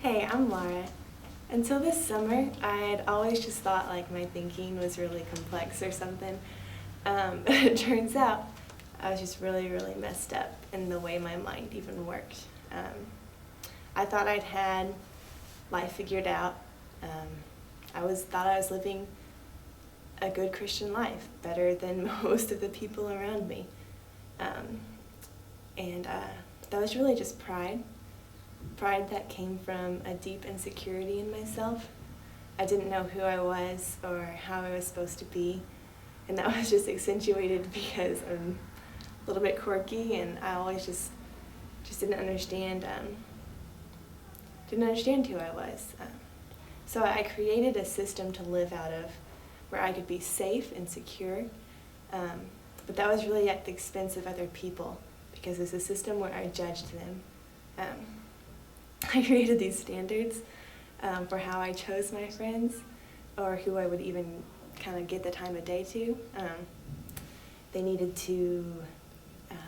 Hey, I'm Laura. Until this summer, I'd always just thought like my thinking was really complex or something. But it turns out I was just really messed up in the way my mind even worked. I thought I'd had life figured out. Thought I was living a good Christian life, better than most of the people around me. And that was really just pride. Pride that came from a deep insecurity in myself. I didn't know who I was or how I was supposed to be, and that was just accentuated because I'm a little bit quirky, and I always just didn't understand who I was. So I created a system to live out of where I could be safe and secure, but that was really at the expense of other people because it's a system where I judged them. I created these standards for how I chose my friends or who I would even kind of get the time of day to. They needed to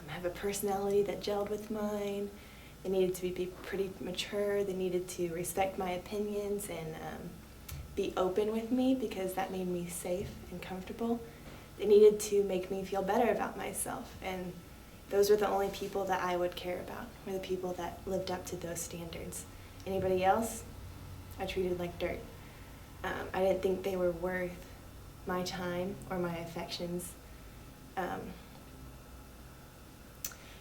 have a personality that gelled with mine. They needed to be pretty mature. They needed to respect my opinions and be open with me because that made me safe and comfortable. They needed to make me feel better about myself, and those were the only people that I would care about, were the people that lived up to those standards. Anybody else, I treated like dirt. I didn't think they were worth my time or my affections.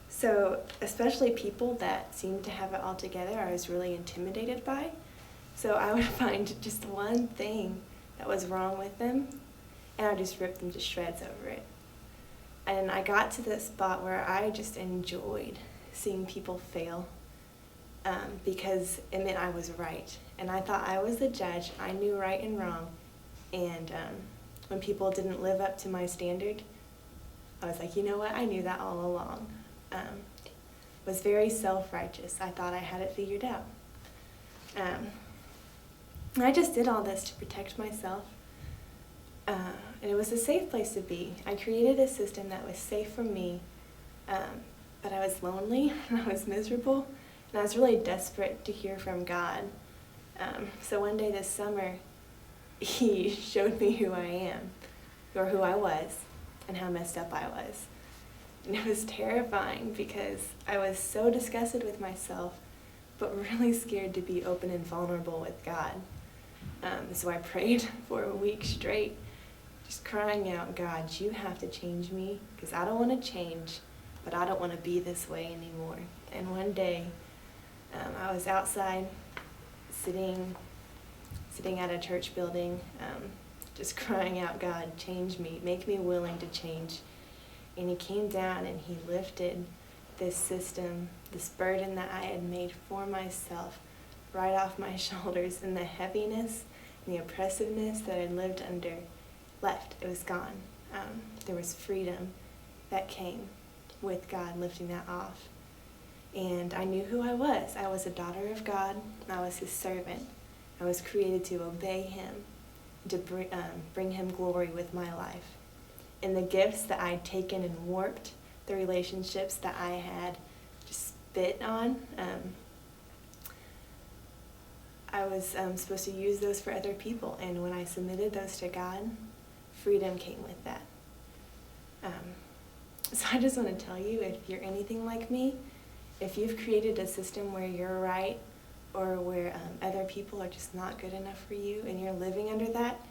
So especially people that seemed to have it all together, I was really intimidated by. So I would find just one thing that was wrong with them, and I just ripped them to shreds over it. And I got to the spot where I just enjoyed seeing people fail because it meant I was right. And I thought I was the judge. I knew right and wrong. And when people didn't live up to my standard, I was like, you know what? I knew that all along. Was very self-righteous. I thought I had it figured out. I just did all this to protect myself. And it was a safe place to be. I created a system that was safe for me, but I was lonely, and I was miserable, and I was really desperate to hear from God. So one day this summer, He showed me who I am, or who I was, and how messed up I was. And it was terrifying because I was so disgusted with myself, but really scared to be open and vulnerable with God. So I prayed for a week straight, just crying out, God, you have to change me, because I don't want to change, but I don't want to be this way anymore. And one day, I was outside, sitting at a church building, just crying out, God, change me, make me willing to change. And He came down and He lifted this system, this burden that I had made for myself, right off my shoulders, and the heaviness and the oppressiveness that I lived under left. It was gone. There was freedom that came with God lifting that off. And I knew who I was. I was a daughter of God. I was His servant. I was created to obey Him, to bring Him glory with my life. And the gifts that I'd taken and warped, the relationships that I had just spit on, I was supposed to use those for other people. And when I submitted those to God, freedom came with that. So I just want to tell you, if you're anything like me, if you've created a system where you're right or where other people are just not good enough for you and you're living under that,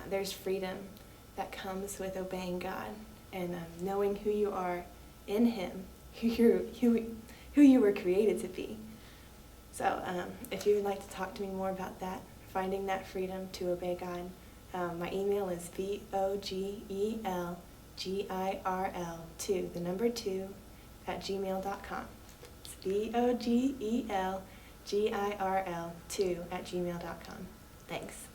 there's freedom that comes with obeying God and knowing who you are in Him, who you were created to be. So if you would like to talk to me more about that, finding that freedom to obey God, my email is vogelgirl2, the number 2, @gmail.com. It's vogelgirl2 @gmail.com. Thanks.